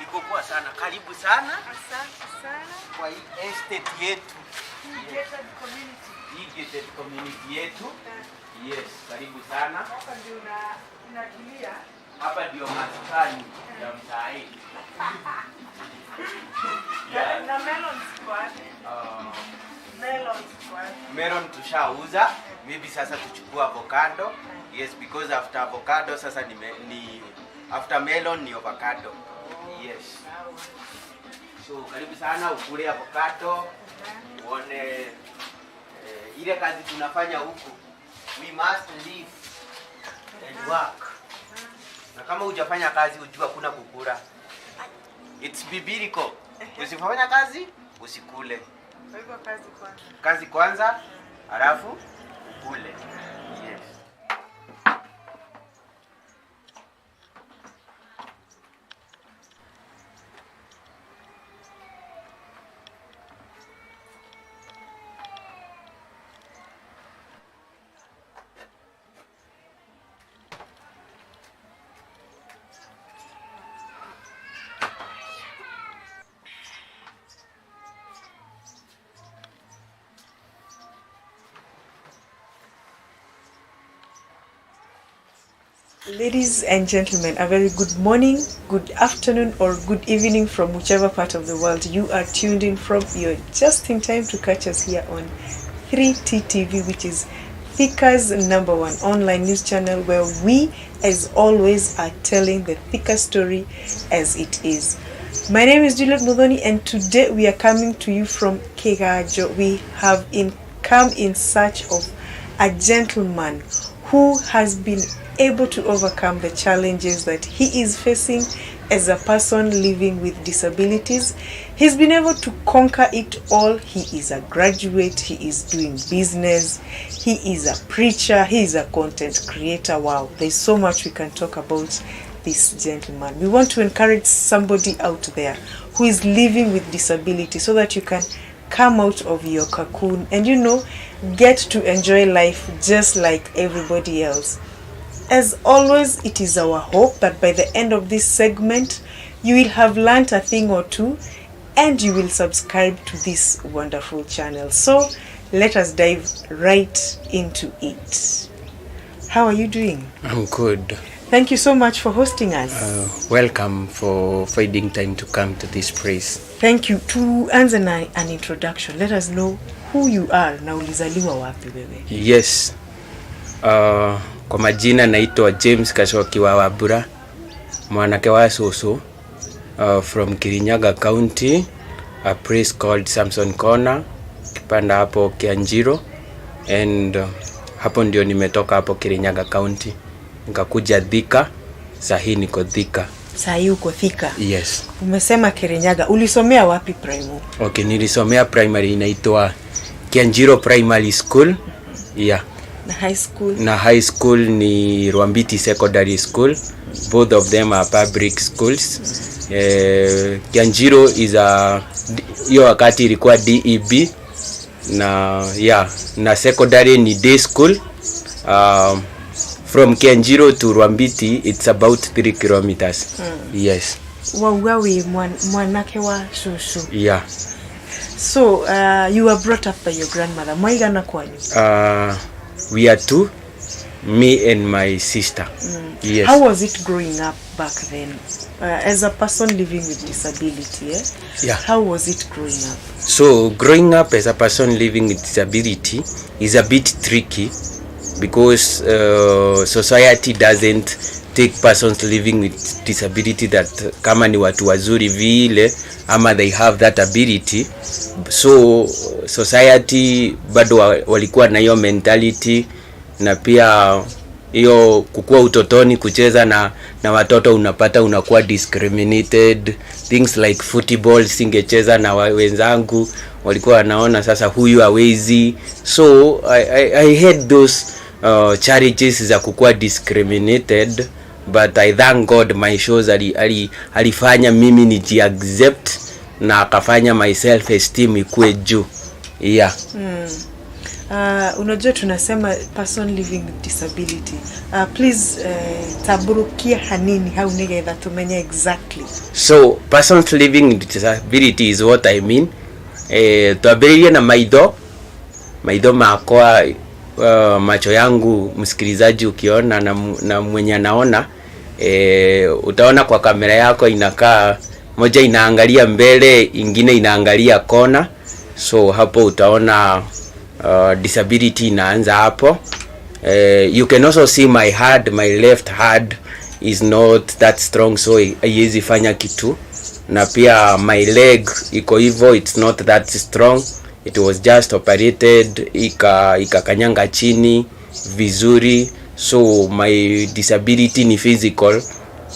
Iko poa sana. Karibu sana. Asante sana. Kwa hii estate yetu. Hii gated community yetu. Yes, karibu sana. Hapa ndio unakilia. Hapa ndio maskani ya mtaani. Na melons kwa? Melon tushauza. Maybe sasa tuchukua avocado. Yes, because after avocado sasa after melon ni avocado. Yes. So karibu sana ukule avocado. Uone ile kazi tunafanya huku. We must live and work. Na kama hujafanya kazi ujua kuna kukula. It's biblical. Usifanya kazi usikule. Kwa hivyo kazi kwanza. Kazi kwanza, halafu ukule. Yes. Ladies and gentlemen, a very good morning, good afternoon, or good evening from whichever part of the world you are tuned in from. You're just in time to catch us here on 3TV, which is Thika's #1 online news channel, where we, as always, are telling the Thika story as it is. My name is Juliet Mudhoni, and today we are coming to you from Kegajo. We have come in search of a gentleman who has been able to overcome the challenges that he is facing as a person living with disabilities. He's been able to conquer it all. He is a graduate, he is doing business, he is a preacher, he is a content creator. Wow, there's so much we can talk about this gentleman. We want to encourage somebody out there who is living with disability so that you can come out of your cocoon and, get to enjoy life just like everybody else. As always, it is our hope that by the end of this segment, you will have learned a thing or two and you will subscribe to this wonderful channel. So let us dive right into it. How are you doing? I'm good. Thank you so much for hosting us. Welcome for finding time to come to this place. Thank you. To answer an introduction, let us know who you are na ulizaliwa wapi wewe. Yes. Kwa majina naitwa James Gachoki Wambura, mwanake wa Soso, from Kirinyaga County, a place called Samson Corner, kipanda hapo Kianjiro, and hapo ndio nimetoka hapo Kirinyaga County. Nikakuja Thika, sahi niko Thika. Sahi uko Thika? Yes. Umesema Kirinyaga, ulisomea wapi primary? Okay, nilisomea primary inaitwa Kianjiro Primary School. Yeah. Na high school ni Rwambiti Secondary School. Both of them are public schools. Kianjiro is hiyo wakati ilikuwa DEB na secondary ni day school. From Kianjiro to Rwambiti it's about 3 kilometers. Yes. Wawe mwanake wa Shushu. Yeah. So you were brought up by your grandmother. Mwaigana kwanyu? We are two, me and my sister. Yes. How was it growing up back then? As a person living with disability, Yeah. How was it growing up? So growing up as a person living with disability is a bit tricky because society doesn't take persons living with disability that kama ni watu wazuri vile ama they have that ability. So society bado walikuwa na hiyo mentality, na pia hiyo kukua utotoni kucheza na watoto unapata unakuwa discriminated. Things like football singecheza na wenzangu, walikuwa wanaona sasa huyu hawezi. So I had those challenges za kukua discriminated, but I thank God my shows alifanya mimi nijiaccept na akafanya my self esteem ikue juu. Yeah. Unajua tunasema person living with disability. Please taburukia hanini how nigetha tumenya exactly. So persons living with disability is what I mean. Tuabiria na maitho makwa, macho yangu msikilizaji ukiona na mwenye anaona, utaona kwa kamera yako inakaa moja inaangalia mbele, ingine inaangalia kona. So hapo utaona disability inaanza hapo. You can also see my hand, my left hand is not that strong, so haiwezi fanya kitu. Na pia my leg iko hivyo, it's not that strong. It was just operated, ikakanyanga chini vizuri. So my disability ni physical,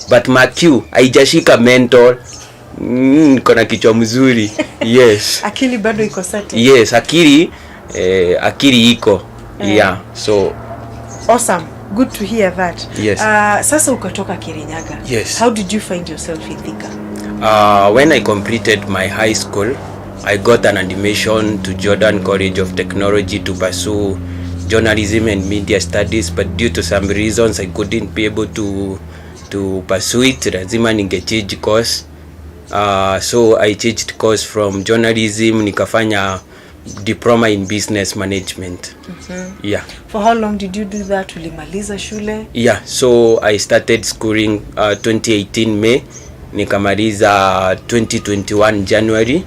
but MQ haijashika mental. Kuna kichwa mzuri. Yes. Akili bado iko set. Yes, akili iko. Yeah. So awesome. Good to hear that. Yes. Sasa ukatoka Kirinyaga. Yes. How did you find yourself in Thika? When I completed my high school, I got an admission to Jordan College of Technology to pursue journalism and media studies, but due to some reasons I couldn't be able to pursue it. Lazima ningechange course. So I changed course from journalism nikafanya diploma in business management. Yeah. For how long did you do that? Ulimaliza shule? Yeah, so I started schooling 2018 May, nikamaliza 2021 January.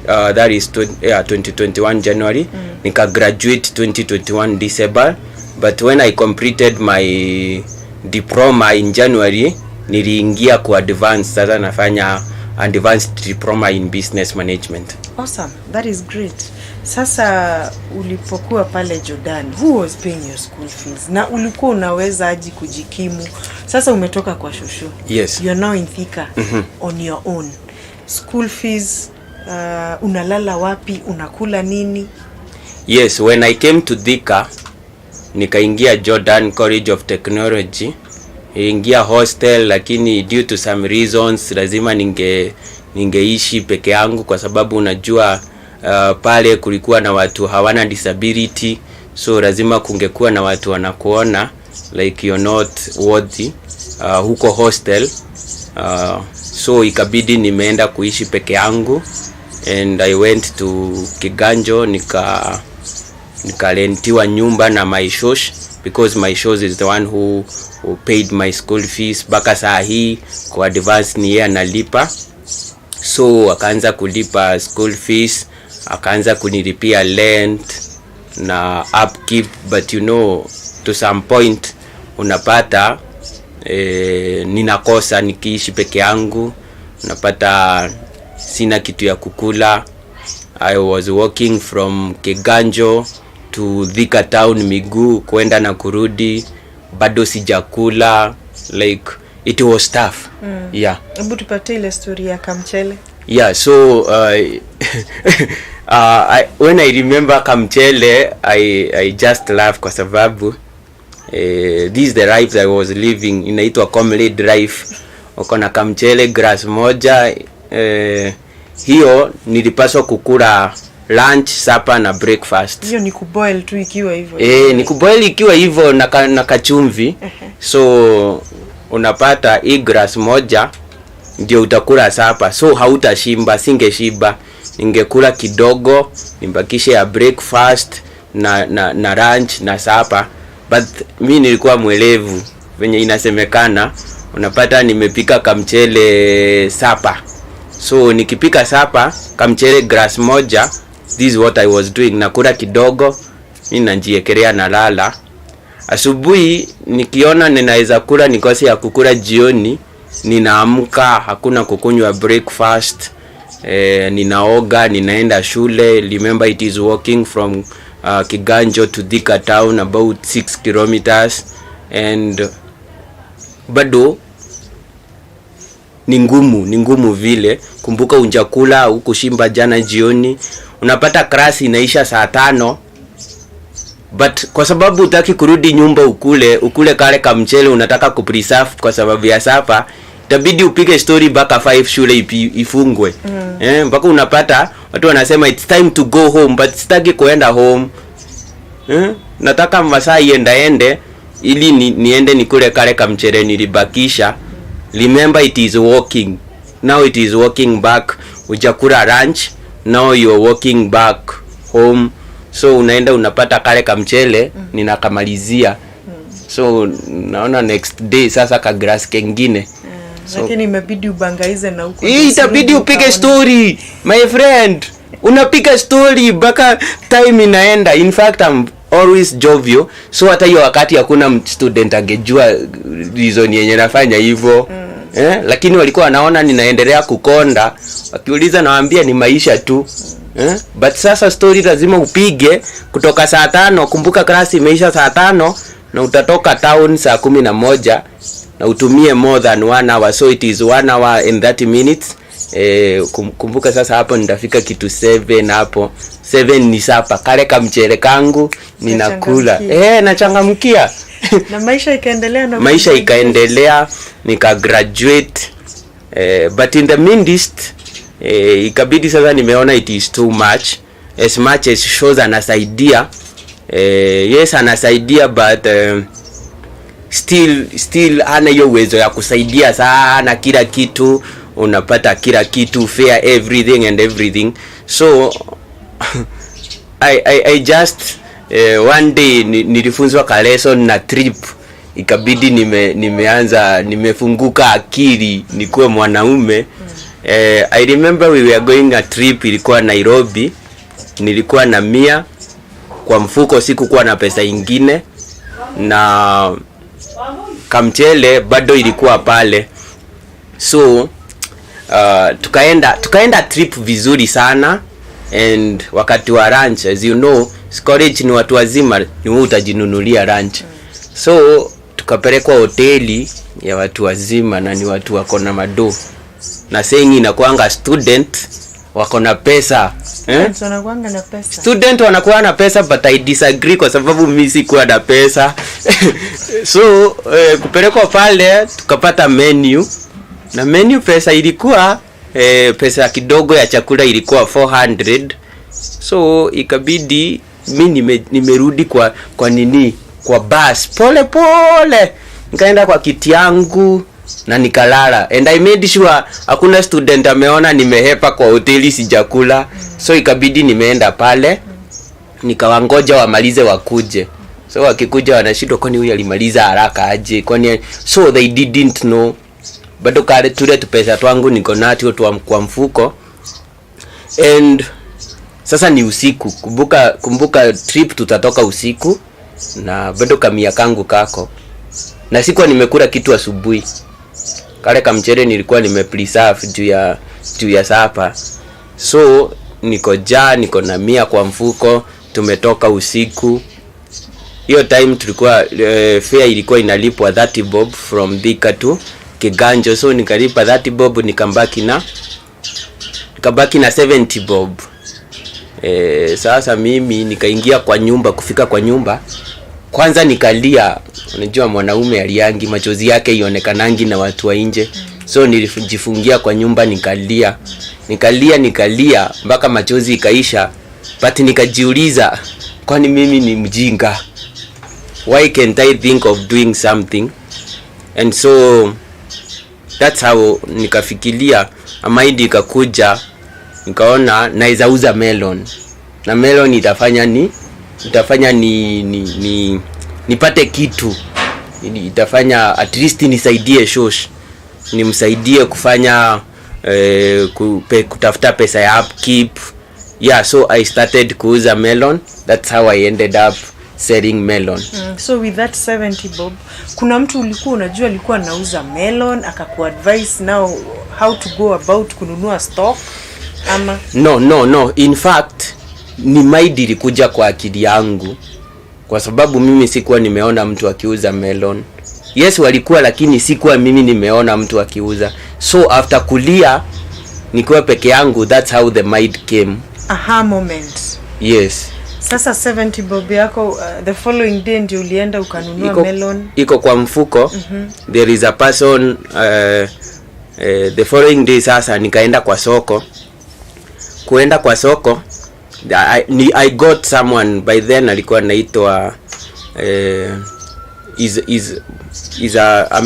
That is 2021 January. Nika graduate 2021 December. But when I completed my diploma in January, niliingia ku advanced. Sasa nafanya advanced diploma in business management. Awesome, that is great. Sasa ulipokuwa pale Jordan, who was paying your school fees? Na ulikuwa unaweza aje kujikimu? Sasa umetoka kwa shushu. Yes. You're now in Thika on your own. School fees, unalala wapi? Unakula nini? Yes, when I came to Thika, nikaingia Jordan College of Technology. Ingia hostel, lakini due to some reasons lazima ningeishi peke yangu kwa sababu unajua pale kulikuwa na watu hawana disability, so lazima kungekuwa na watu wanakuona like you're not worthy huko hostel. So ikabidi nimeenda kuishi peke yangu, and I went to Kiganjo nikarentiwa nyumba na my shosh, because my shosh is the one who paid my school fees. Baka saa hii kwa advance ni yeye analipa. So akaanza kulipa school fees, akaanza kunilipia rent na upkeep, but you know to some point unapata ninakosa nikiishi peke yangu, unapata sina kitu ya kukula. I was walking from Kiganjo to Thika town miguu kwenda na kurudi, bado sijakula, like it was tough. Yeah. Hebu tupatie ile story ya Kamchele. Yeah, so when I remember Kamchele, I just laugh kwa sababu this is the life I was living. Inaitwa comrade life. Uko na Kamchele grass moja, hiyo nilipaswa kukula lunch, supper na breakfast. Hiyo ni kuboil tu ikiwa hivyo. Ni kuboil ikiwa hivyo na kachumvi. So unapata hii grass moja ndio utakula supper. So hautashiba, singeshiba. Ningekula kidogo, nimbakishe ya breakfast na lunch na supper. But mimi nilikuwa mwelevu venye inasemekana. Unapata nimepika Kamchele supper. So nikipika supper, Kamchele grass moja, this is what I was doing. Nakula kidogo, mimi najiekelea na lala. Asubuhi nikiona ninaweza kula nikose ya kukula jioni, ninaamka, hakuna kukunywa breakfast. Ninaoga, ninaenda shule. Remember it is walking from Kiganjo to Thika town about 6 kilometers, and bado ni ngumu vile. Kumbuka unjakula huko shimba jana jioni, unapata class inaisha saa 5, but kwa sababu utaki kurudi nyumba ukule kale Kamchele, unataka kupreserve kwa sababu ya sapa, itabidi upige story mpaka 5 shule ifungwe. Mpaka unapata watu wanasema it's time to go home, but sitaki kuenda home. Nataka masaa iende ili niende nikule kale kamchere nilibakisha. Remember, it is walking. Now it is walking back. Ujakula lunch, now you are walking back home. So unaenda unapata kale kamchele ninakamalizia. So naona next day sasa ka grass kengine. So, lakini imebidi ubangaize na huko. Itabidi upige story, my friend. Unapika story mpaka time inaenda. In fact, I'm always jovial. So hata hiyo wakati hakuna student angejua reason yenye nafanya hivyo. Lakini walikuwa wanaona ninaendelea kukonda. Wakiuliza nawaambia ni maisha tu. But sasa story lazima upige kutoka saa 5. Kumbuka klasi imeisha saa 5 na utatoka town saa 11 na utumie more than 1 hour. So it is 1 hour and 30 minutes. Kumbuka sasa hapo nitafika kitu 7 hapo. 7 ni sapa. Kale kamchere kangu ninakula. Nachangamkia. Na maisha ikaendelea na maisha ikaendelea, nika graduate. But in the midst ikabidi sasa nimeona it is too much. As much as shows anasaidia. Yes anasaidia, but still hana hiyo uwezo ya kusaidia sana kila kitu. Unapata kila kitu, fair everything. So I just one day nilifunzwa ka lesson na trip. Ikabidi nimefunguka akili nikuwe mwanaume. I remember we were going a trip, ilikuwa Nairobi. Nilikuwa na 100 kwa mfuko, sikukuwa na pesa ingine, na kamchele bado ilikuwa pale. So tukaenda trip vizuri sana. And wakati wa lunch, as you know, college ni watu wazima, ni wewe utajinunulia lunch. So tukapelekwa hoteli ya watu wazima na ni watu wako na mado. Na saying inakuanga student wako na pesa. Wanakuanga na pesa. Student wanakuwa na pesa, but I disagree kwa sababu mimi sikuwa na pesa. So kupelekwa pale tukapata menu. Na menu pesa ilikuwa pesa kidogo ya chakula ilikuwa 400. So ikabidi mimi nimerudi kwa bus pole nikaenda kwa kiti yangu na nikalala. And I made sure hakuna student ameona nimehepa kwa hoteli sijakula. So ikabidi nimeenda pale nikawangoja wamalize wakuje. So wakikuja wanashindwa kwani huyu alimaliza haraka aje, kwani. So they didn't know. Bado kale tule pesa twangu niko nacho kwa mfuko. And sasa ni usiku. Kumbuka trip tutatoka usiku. Na bado kamia kangu kako. Na sikuwa nimekula kitu asubuhi. Kale kamchere nilikuwa nimepreserve juu ya sapa. So niko na 100 kwa mfuko. Tumetoka usiku. Hiyo time tulikuwa fare ilikuwa inalipwa 30 bob from Thika to Kiganjo. So nikalipa 30 bob, nikabaki na 70 bob. Sasa mimi nikaingia kwa nyumba. Kufika kwa nyumba kwanza nikalia. Unajua mwanaume aliangi, machozi yake ionekanangi na watu wa nje. So nilijifungia kwa nyumba nikalia mpaka machozi ikaisha. But nikajiuliza, kwani mimi ni mjinga? Why can't I think of doing something? And so that's how nikafikiria, amaidi ikakuja, nikaona naweza uza melon. Na melon itafanya nipate kitu. Itafanya at least nisaidie shosh. Nimsaidie kufanya kutafuta pesa ya upkeep. Yeah, so I started kuuza melon. That's how I ended up selling melon. So with that 70 bob, kuna mtu ulikuwa unajua alikuwa anauza melon akakuadvise now how to go about kununua stock ama? No. In fact, ni maidi ilikuja kwa akili yangu. Kwa sababu mimi sikuwa nimeona mtu akiuza melon. Yes walikuwa, lakini sikuwa mimi nimeona mtu akiuza. So after kulia nikiwa peke yangu, that's how the mind came. Aha moment. Yes. Sasa 70 bob yako the following day ndio ulienda ukanunua melon. Iko kwa mfuko. There is a person The following day sasa nikaenda kwa soko. Kuenda kwa soko, I got someone by then alikuwa anaitwa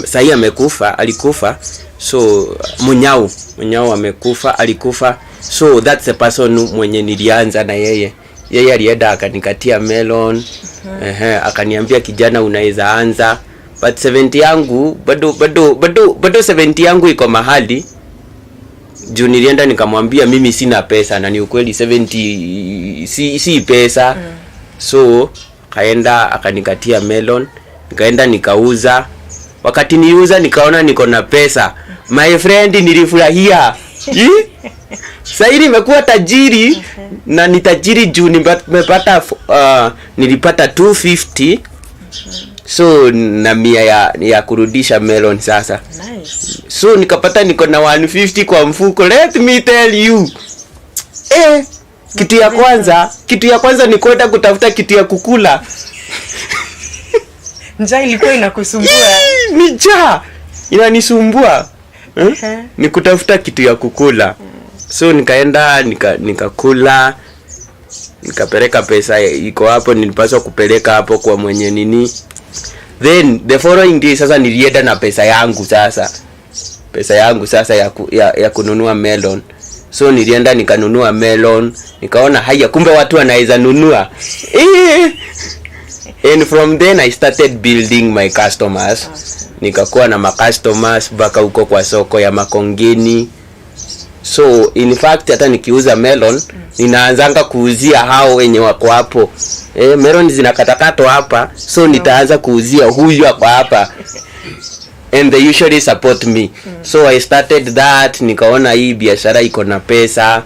sahi amekufa, alikufa. So Munyao amekufa, alikufa. So that's the person mwenye nilianza na yeye. Yeye alienda akanikatia melon. Akaniambia kijana unaweza anza. But 70 yangu bado 70 yangu iko mahali. Juu nilienda nikamwambia mimi sina pesa, na ni ukweli 70 si pesa. So kaenda akanikatia melon, nikaenda nikauza. Wakati niuza nikaona niko na pesa. My friend, nilifurahia. Sasa nimekuwa tajiri, na ni tajiri juu nimepata nilipata 250. So na 100 ya kurudisha melon sasa. Nice. So nikapata niko na 150 kwa mfuko. Let me tell you. Kitu ya kwanza ni kwenda kutafuta kitu ya kukula. Njaa ilikuwa inakusumbua? Ni njaa inanisumbua. Ni kutafuta kitu ya kukula. So nikaenda nikakula, nikapeleka pesa iko hapo nilipaswa kupeleka hapo kwa mwenye nini. Then the following day sasa nilienda na pesa yangu sasa ya kununua melon. So nilienda nikanunua melon, nikaona haya kumbe watu wanaweza nunua. And from then I started building my customers. Nikakuwa na customers mpaka huko kwa soko ya Makongeni. So in fact hata nikiuza melon ninaanzanga kuuzia hao wenye wako hapo. Melon zinakatakatwa hapa, so nitaanza kuuzia huyu hapo hapa. And they usually support me. So I started that, nikaona hii biashara iko na pesa.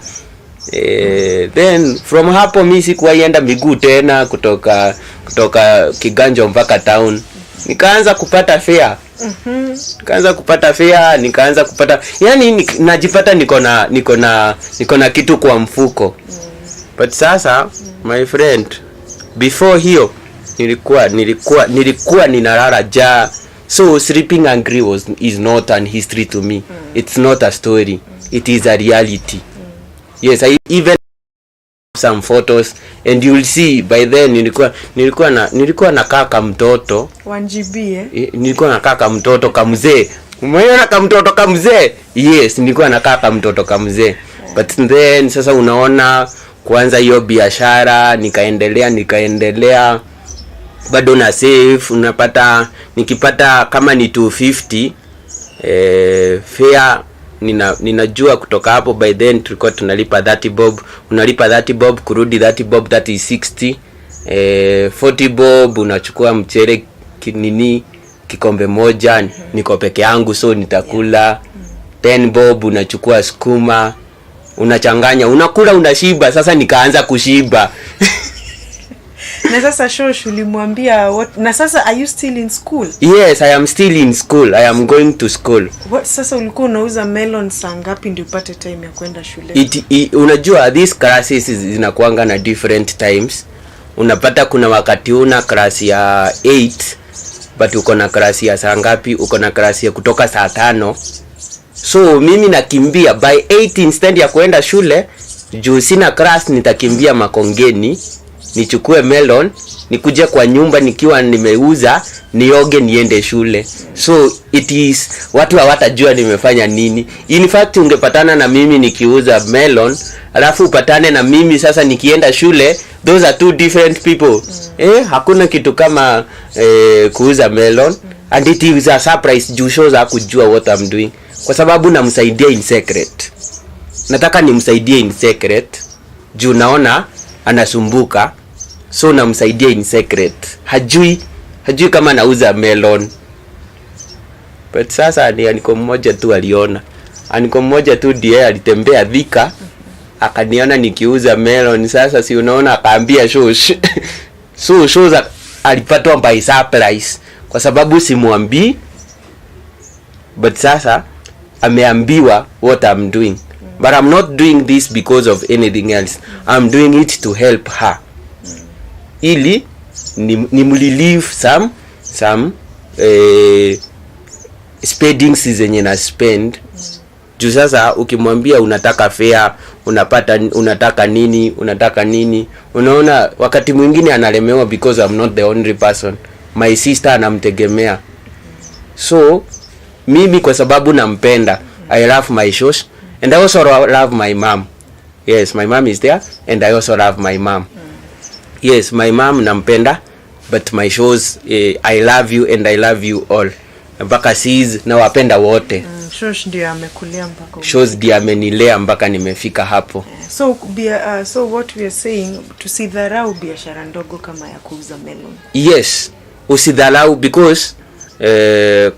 Then from hapo mimi sikuwaenda miguu tena kutoka Kiganjo mpaka town. Nikaanza kupata fare. Nikaanza kupata yani najipata niko na kitu kwa mfuko. But sasa my friend, before hiyo nilikuwa ninalala njaa. So sleeping hungry is not an history to me. It's not a story. It is a reality. Yes, I even some photos and you will see by then nilikuwa na kaka mtoto 1GB nilikuwa na kaka mtoto kamzee. Umeona kama mtoto kamzee? Yes, nilikuwa na kaka mtoto kamzee. But then sasa unaona kuanza hiyo biashara nikaendelea bado na save. Unapata nikipata kama ni 250 fare ninajua kutoka hapo. By then tulikuwa tunalipa 30 bob, unalipa 30 bob kurudi 30 bob, that is 60. 40 bob unachukua mchele kikombe moja, niko peke yangu so nitakula. 10 bob unachukua sukuma, unachanganya, unakula, unashiba. Sasa nikaanza kushiba. Na sasa Shosh ulimwambia what? Na sasa are you still in school? Yes, I am still in school. I am going to school. What, sasa ulikuwa unauza melon saa ngapi ndio upate time ya kwenda shule? Unajua these classes zinakuanga na different times. Unapata kuna wakati una class ya 8 but uko na class ya saa ngapi? Uko na class ya kutoka saa 5. So mimi nakimbia by 8 instead ya kwenda shule. Juu sina class, nitakimbia Makongeni nichukue melon, nikuje kwa nyumba nikiwa nimeuza, nioge niende shule. So it is watu hawatajua nimefanya nini. In fact ungepatana na mimi nikiuza melon, alafu upatane na mimi sasa nikienda shule, those are two different people. Hakuna kitu kama kuuza melon. And it is a surprise juu shows hakujua what I'm doing. Kwa sababu namsaidia in secret. Nataka nimsaidie in secret juu naona anasumbuka. So namsaidia in secret. Hajui kama nauza melon. But sasa ni aniko mmoja tu aliona. Aniko mmoja tu ndiye alitembea Thika, akaniona nikiuza melon. Sasa si unaona, akaambia Shosh. So Shosh alipatwa by surprise kwa sababu simwambii. But sasa ameambiwa what I'm doing. But I'm not doing this because of anything else. I'm doing it to help her. Ili nimrelieve some spendings zenye na spend Juu sasa ukimwambia unataka fare, unataka nini, unaona wakati mwingine analemewa because I'm not the only person. My sister anamtegemea. So mimi kwa sababu nampenda, I love my shows and I also love my mom. Yes, my mom is there and I also love my mom. Yes, my mom nampenda, but my shows, I love you and I love you all. Mpaka sis na wapenda wote. Shows ndio amekulea mpaka. Shows ndio amenilea mpaka nimefika hapo. So what we are saying, tusidharau biashara ndogo kama ya kuuza melon. Yes, usidharau because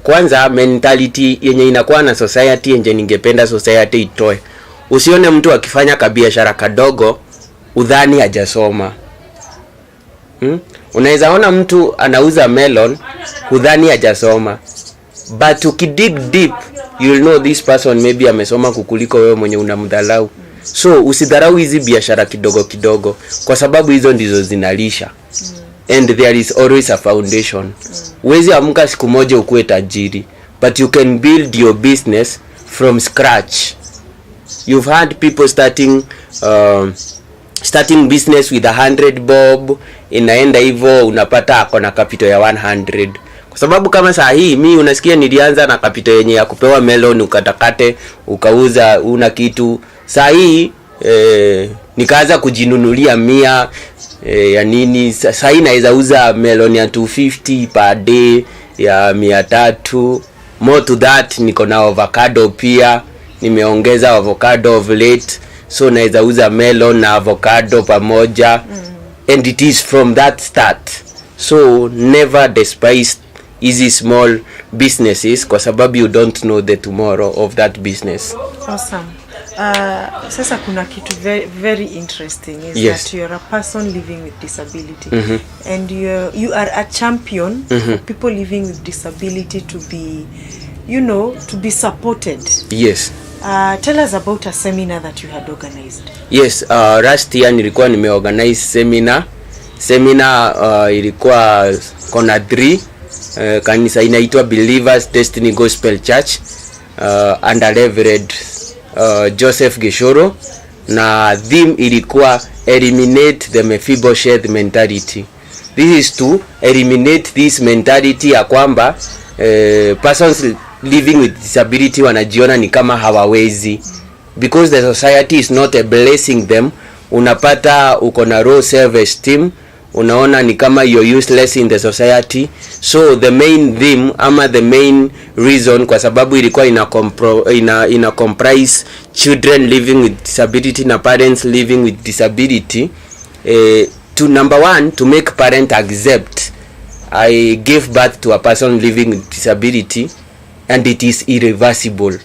kwanza mentality yenye inakuwa na society yenye ningependa society itoe. Usione mtu akifanya kabiashara kadogo udhani hajasoma. Unaweza ona mtu anauza melon udhani hajasoma. But ukidig deep, you'll know this person maybe amesoma kukuliko wewe mwenye unamdhalau. So usidharau hizi biashara kidogo kwa sababu hizo ndizo zinalisha. And there is always a foundation. Huwezi amka siku moja ukuwe tajiri, but you can build your business from scratch. You've had people starting business with 100 bob, inaenda hivyo unapata ako na capital ya 100. Kwa sababu kama saa hii mimi unasikia nilianza na capital yenye ya kupewa melon ukatakate ukauza una kitu. Saa hii nikaanza kujinunulia 100 ya nini. Saa hii naweza uza melon ya 250 per day, ya 300. More to that, niko na avocado pia. Nimeongeza avocado of late. So naweza uza melon na avocado pamoja. And it is from that start. So never despise easy small businesses kwa sababu you don't know the tomorrow of that business. Awesome. Sasa kuna kitu very interesting is that you're a person living with disability. And you are a champion for people living with disability to be, to be supported. Yes. Tell us about a seminar that you had organized. Yes, last year nilikuwa nimeorganize seminar ilikuwa kona 3, kanisa inaitwa Believers Destiny Gospel Church under Reverend Joseph Geshoro, na theme ilikuwa eliminate the Mephibosheth mentality. This is to eliminate this mentality ya kwamba persons living with disability wanajiona ni kama hawawezi, because the society is not a blessing them. Unapata uko na low self esteem, unaona ni kama you're useless in the society. So the main theme ama the main reason, kwa sababu ilikuwa ina comprise children living with disability na parents living with disability, to number 1, to make parent accept I gave birth to a person living with disability and it is irreversible.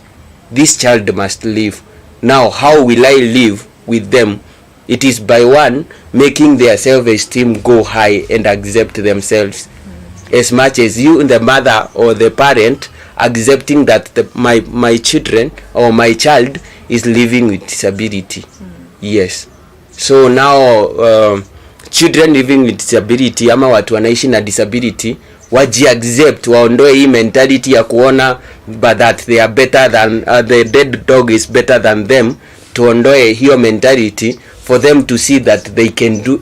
This child must live. Now how will I live with them? It is by 1, making their self-esteem go high and accept themselves. As much as you, the mother or the parent, accepting that my children or my child is living with disability. Yes. So now children living with disability ama watu wanaishi na disability waji accept, waondoe hii mentality ya kuona but that they are better than the dead dog is better than them. Tuondoe hiyo mentality for them to see that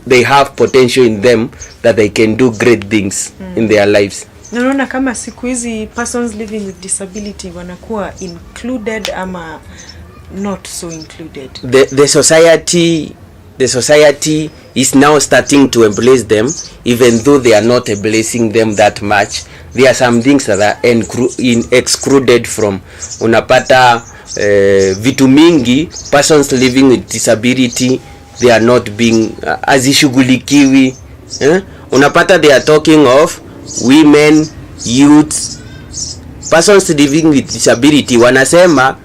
they have potential in them, that they can do great things in their lives. Naona kama siku hizi persons living with disability wanakuwa included ama not so included. The society is now starting to embrace them, even though they are not embracing them that much. There are some things that are excluded from. Unapata vitu mingi, persons living with disability, they are not being azishughulikiwi. Unapata they are talking of women, youth, persons living with disability wanasema,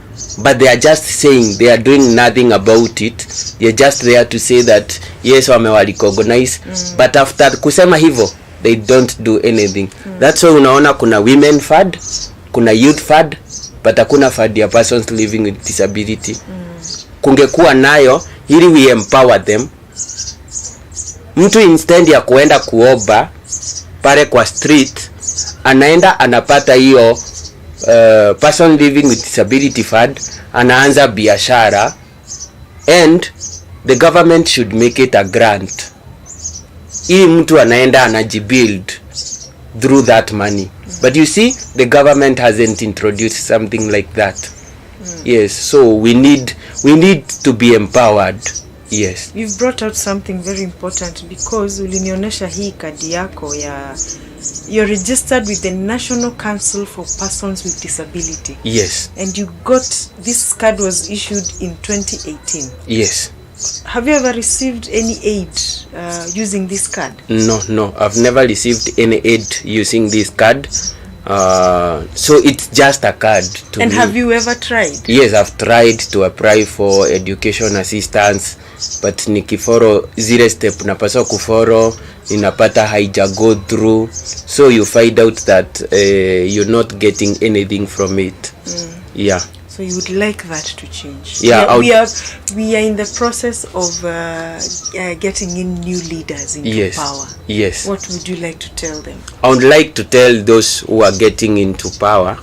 but they are just saying, they are doing nothing about it. They are just there to say that yes wamewarecognize, but after kusema hivyo they don't do anything. That's why unaona kuna women fund, kuna youth fund, but hakuna fund ya persons living with disability. Kungekuwa nayo ili we empower them. Mtu instead ya kuenda kuomba pale kwa street, anaenda anapata hiyo person living with disability fund anaanza biashara, and the government should make it a grant. Hii mtu anaenda anajibuild through that money. But you see, the government hasn't introduced something like that. Yes, so we need to be empowered. Yes. You've brought out something very important, because ulinionyesha hii kadi yako ya you're registered with the National Council for Persons with Disability. Yes. And you got, this card was issued in 2018. Yes. Have you ever received any aid using this card? No, I've never received any aid using this card. So it's just a card to and me. Have you ever tried? Yes, I've tried to apply for education assistance, but nikiforo zile step napaswa kuforo, inapata haija go through, so you find out that you're not getting anything from it. Yeah. So you would like that to change? Yeah, we are in the process of getting in new leaders into power. Yes. What would you like to tell them? I would like to tell those who are getting into power,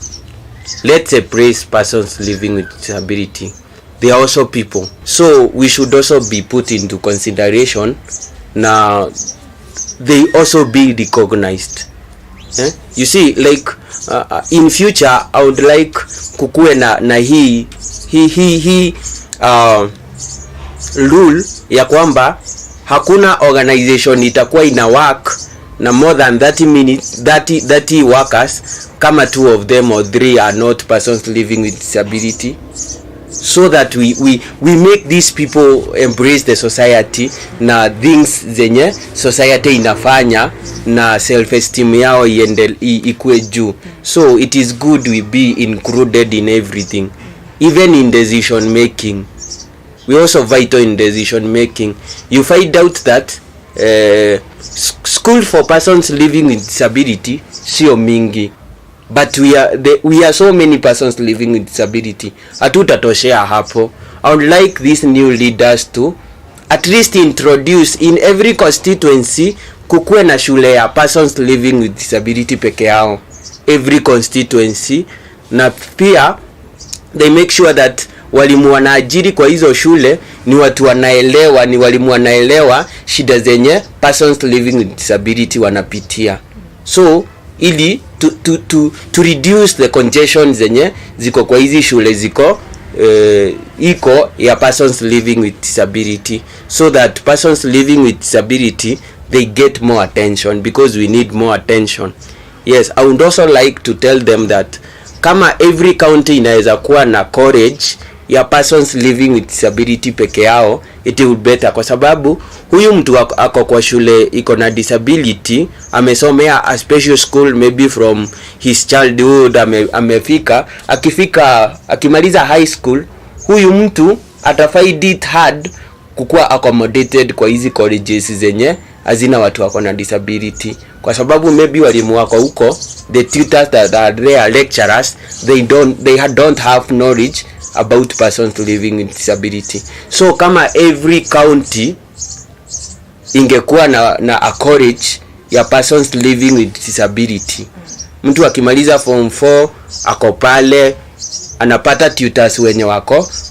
let's embrace persons living with disability. They are also people, so we should also be put into consideration. Now, they also be recognized. You see, like in future, I would like kukue na hii rule ya kwamba hakuna organization itakuwa ina work na more than 30 workers kama 2 of them or 3 are not persons living with disability, so that we make these people embrace the society na things zenye society inafanya na self esteem yao ikue juu. So it is good we be included in everything, even in decision making. We also vital in decision making. You find out that school for persons living with disability sio mingi, but we are so many persons living with disability. Hatutatoshea hapo. I would like these new leaders to at least introduce in every constituency kukue na shule ya persons living with disability peke yao, every constituency, na pia they make sure that walimu wanaajiri kwa hizo shule ni watu wanaelewa, ni walimu wanaelewa shida zenye persons living with disability wanapitia, so ili to reduce the congestion zenye ziko kwa hizi shule ziko iko ya persons living with disability, so that persons living with disability they get more attention, because we need more attention. Yes, I would also like to tell them that kama every county inaweza kuwa na college ya persons living with disability peke yao, it would better, kwa sababu huyu mtu ako kwa shule iko na disability, amesomea a special school maybe from his childhood, akimaliza high school, huyu mtu atafind it hard kukua accommodated kwa hizi colleges zenye hazina watu wako na disability, kwa sababu maybe walimu wako huko, the tutors that are there, lecturers, they don't have knowledge about persons living with disability. So kama every county ingekuwa na a college ya persons living with disability, mtu akimaliza form 4 ako pale anapata tutors wenye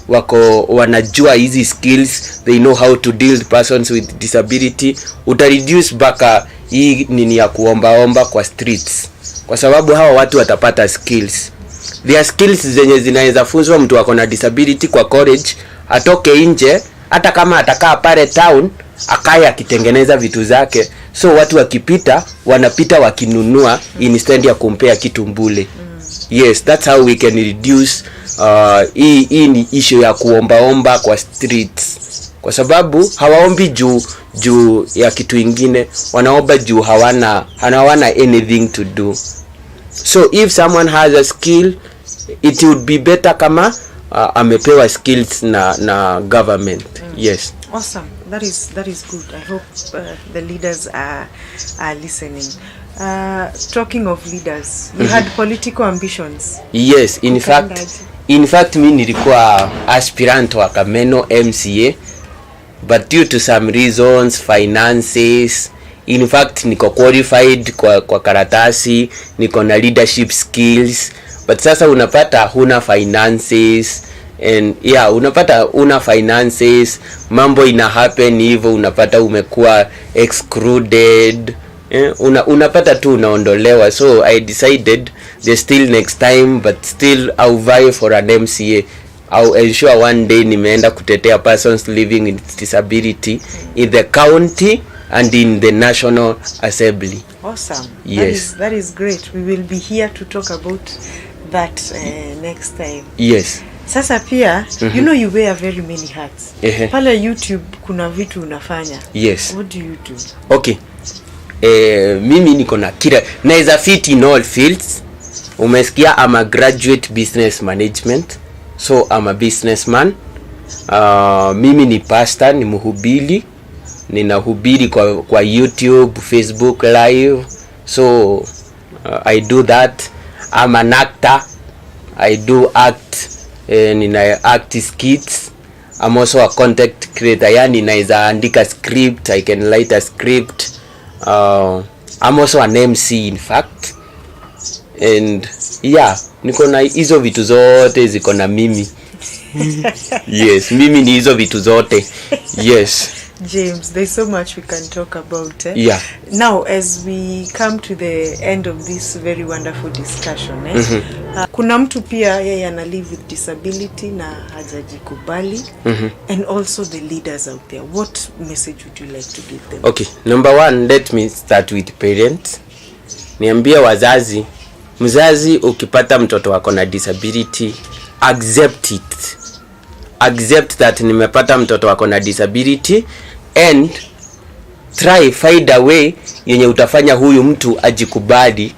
wako wanajua hizi skills, they know how to deal with persons with disability. Uta reduce baka hii nini ya kuomba kwa streets, kwa sababu hawa watu watapata skills. There are skills zenye zinaweza funzwa mtu wako na disability kwa college, atoke nje, hata kama atakaa pale town akaya akitengeneza vitu zake, so watu wakipita wanapita wakinunua instead ya kumpea kitu mbule. Yes, that's how we can reduce hii ni issue ya kuomba kwa streets, kwa sababu hawaombi juu ya kitu ingine, wanaomba juu hawana anything to do. So if someone has a skill, it would be better kama amepewa skills na government. Yes. Awesome. That is good. I hope the leaders are listening. Talking of leaders, you had political ambitions. Yes, in fact mimi nilikuwa aspirant wa Kameno MCA, but due to some reasons, finances, in fact niko qualified kwa karatasi, niko na leadership skills, but sasa unapata huna finances, and unapata una finances, mambo ina happen hivyo, unapata umekuwa excluded, unapata tu unaondolewa. So I decided there's still next time, but still I'll vie for an MCA. I'll ensure one day nimeenda kutetea persons living with disability in the county and in the National Assembly. Awesome. Yes. That is great. We will be here to talk about that next time. Yes. Sasa pia, you know you wear very many hats. Pale YouTube kuna vitu unafanya. Yes. What do you do? Okay. Mimi niko na kila naweza fit in all fields. Umesikia, I'm a graduate business management. So I'm a businessman. Mimi ni pastor, ni mhubiri. Ninahubiri kwa YouTube, Facebook live. So I do that. I'm an actor. I do act. Nina act skits. I'm also a content creator. Yani naweza andika script, I can write a script. I'm also an MC in fact. And niko na hizo vitu zote ziko na mimi. Yes, mimi ni hizo vitu zote. Yes. James, there's so much we can talk about. Yeah. Now, as we come to the end of this very wonderful discussion, kuna mtu pia yeye ana live with disability na hajajikubali, and also the leaders out there. What message would you like to give them? Okay, number one, let me start with parents. Niambia wazazi, mzazi ukipata mtoto wako na disability, accept it. Accept that nimepata mtoto wako na disability, and find a way yenye utafanya huyu mtu ajikubali.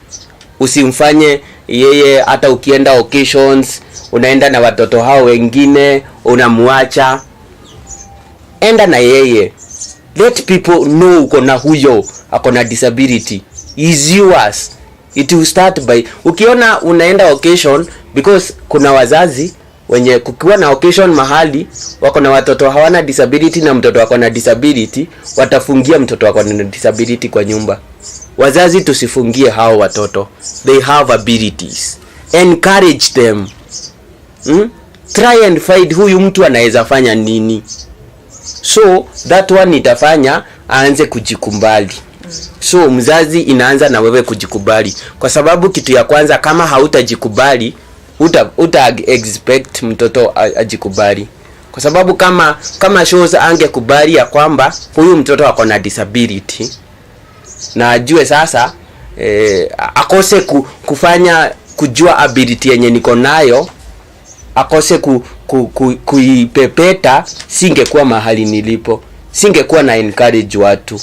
Usimfanye yeye hata ukienda occasions unaenda na watoto hao wengine unamuacha. Enda na yeye. Let people know uko na huyo ako na disability. Is yours. It will start by ukiona unaenda occasion, because kuna wazazi wenye kukiwa na occasion mahali wako na watoto hawana disability na mtoto wako na disability, watafungia mtoto wako na disability kwa nyumba. Wazazi tusifungie hao watoto. They have abilities. Encourage them. Try and find huyu mtu anaweza fanya nini. So that one itafanya aanze kujikubali. So mzazi inaanza na wewe kujikubali. Kwa sababu kitu ya kwanza, kama hautajikubali, uta expect mtoto ajikubali. Kwa sababu kama shows angekubali ya kwamba huyu mtoto ako na disability, na ajue sasa akose kufanya kujua ability yenye niko nayo, akose kuipepeta, singekuwa mahali nilipo. Singekuwa na encourage watu.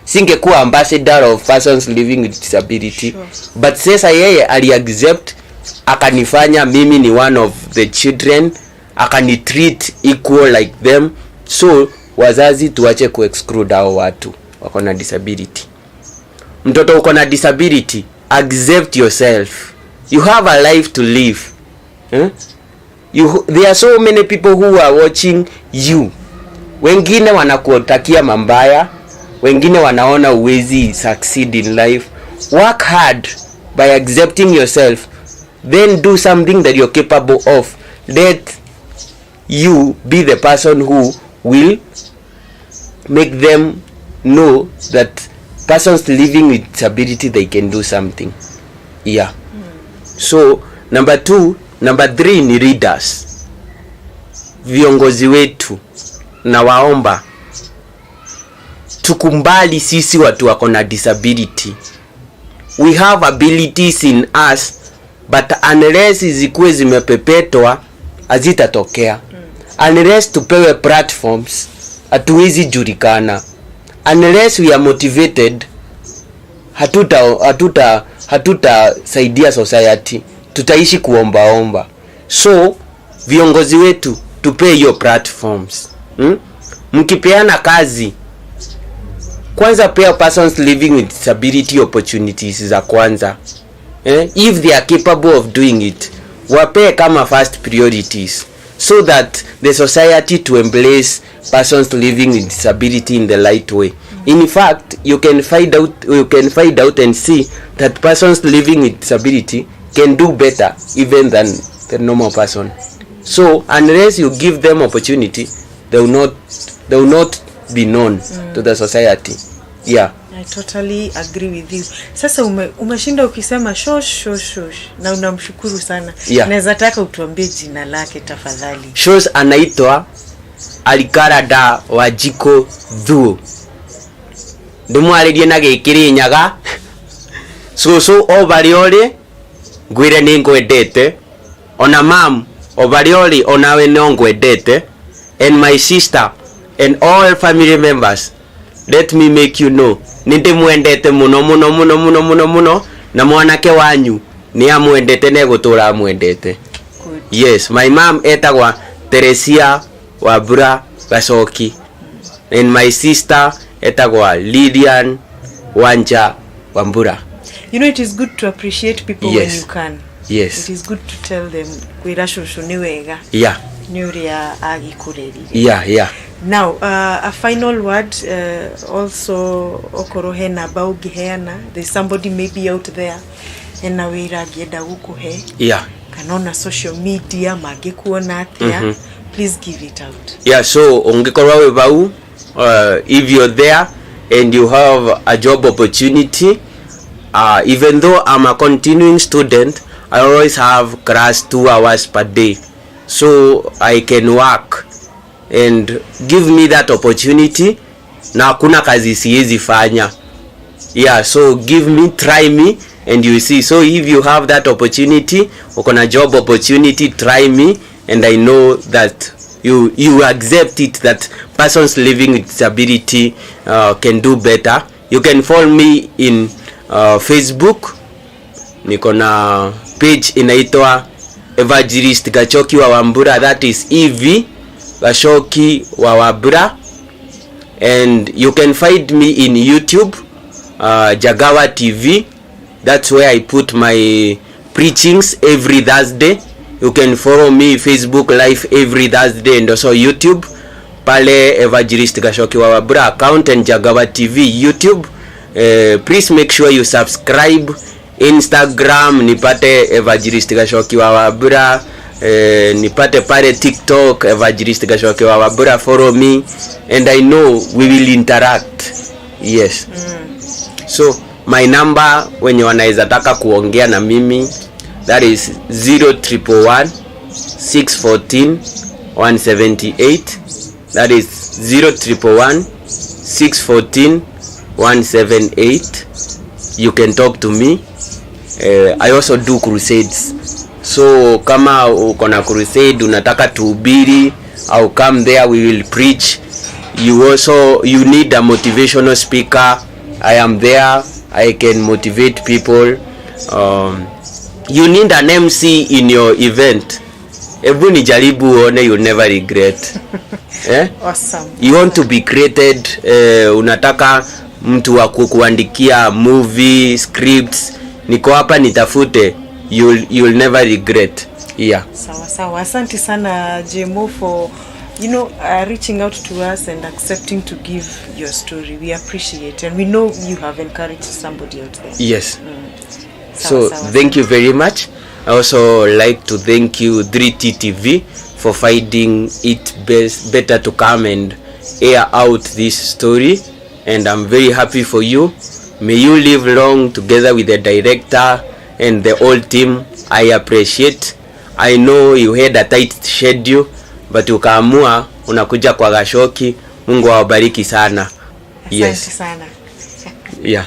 Singekuwa ambassador of persons living with disability. Sure. But sasa yeye ali-accept, akanifanya mimi ni one of the children, akani-treat equal like them. So wazazi tuache ku-exclude hao watu wako na disability. Mtoto uko na disability, accept yourself. You have a life to live. There are so many people who are watching you. Wengine wanakuotakia mambaya, wengine wanaona uwezi succeed in life. Work hard by accepting yourself, then do something that you're capable of. Let you be the person who will make them know that persons living with disability, they can do something. So number 3 ni leaders. Viongozi wetu na waomba tukumbali sisi watu wako na disability. We have abilities in us, but unless zikuwe zimepepetwa hazitatokea. Unless tupewe platforms, hatuwezi julikana. Unless we are motivated, hatuta saidia society. Tutaishi kuombaomba. So viongozi wetu tupe hiyo platforms. Mkipeana kazi, kwanza pea persons living with disability opportunities za kwanza. If they are capable of doing it, wape kama first priorities, so that the society to embrace persons living with disability in the right way. In fact, you can find out and see that persons living with disability can do better even than the normal person. So unless you give them opportunity, they will not be known to the society. Yeah, I totally agree with you. Sasa umeshinda ukisema shosh na unamshukuru sana. Yeah. Naweza taka utuambie jina lake tafadhali. Shosh anaitwa Alikarada Wajiko Dhuo. Ndumwaririe na gikiri nyaga. So obariole gwire ningwendete. Ona mam obariole onawe nongwendete. And my sister and all family members, let me make you know, nindimwendete muno na mwanake wanyu ni amwendete na gutura amwendete. Yes, my mom etagwa Teresia Wambura Gachoki and my sister etagwa Lilian Wanja Wambura. You know, it is good to appreciate people when you can. Yes. It is good to tell them kwira shushu ni wega. Yeah. Nyuria agikurerire. Yeah. Now, a final word, also okorohena baugiheana. There's somebody maybe out there and na wira gienda gukuhe. Yeah. Kanona social media magikuona atia. Please give it out. Yeah, so ungekorwa we bau, if you're there and you have a job opportunity, even though I'm a continuing student, I always have class 2 hours per day, so I can work and give me that opportunity. Na hakuna kazi siwezi fanya. Yeah, so give me, try me and you see. So if you have that opportunity, ukona job opportunity, try me, and I know that you accept it, that persons living with disability can do better. You can follow me in Facebook. Niko na page inaitwa Evangelist Gachoki Wambura, that is EV Gachoki Wambura. And you can find me in YouTube, Jagawa TV. That's where I put my preachings every Thursday. You can follow me Facebook live every Thursday and also YouTube. Pale Evangelist Gachoki Wambura account and Jagawa TV YouTube. Please make sure you subscribe. Instagram nipate Evangelist Gachoki Wambura. Nipate pale TikTok Evangelist Gachoki Wambura. Follow me and I know we will interact. Yes. So my number when you wanaweza taka kuongea na mimi, that is 0111 614 178. That is 0111 614 178. You can talk to me. I also do crusades. So kama uko na crusade unataka tuhubiri, I'll come there, we will preach. You need a motivational speaker. I am there. I can motivate people. You need an MC in your event. Ebu ni jaribu uone, you'll never regret. Awesome. You want to be created. Unataka mtu wa kukuandikia movie scripts, niko hapa nitafute, you'll never regret. Yeah. Sawa. Asante sana Jemo for reaching out to us and accepting to give your story. We appreciate and we know you have encouraged somebody out there. Yes. Sawa. Thank you very much. I also like to thank you 3T TV for finding it better to come and air out this story, and I'm very happy for you. May you live long together with the director and the whole team. I appreciate. I know you had a tight schedule, but ukaamua unakuja kwa Gachoki. Mungu awabariki sana. Yes. Asante sana. Yeah.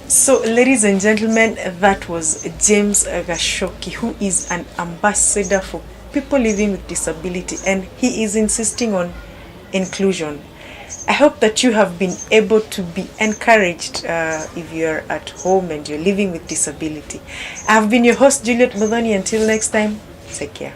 So, ladies and gentlemen, that was James Gachoki, who is an ambassador for people living with disability, and he is insisting on inclusion. I hope that you have been able to be encouraged if you're at home and you're living with disability. I have been your host, Juliet Modoni. Until next time, take care.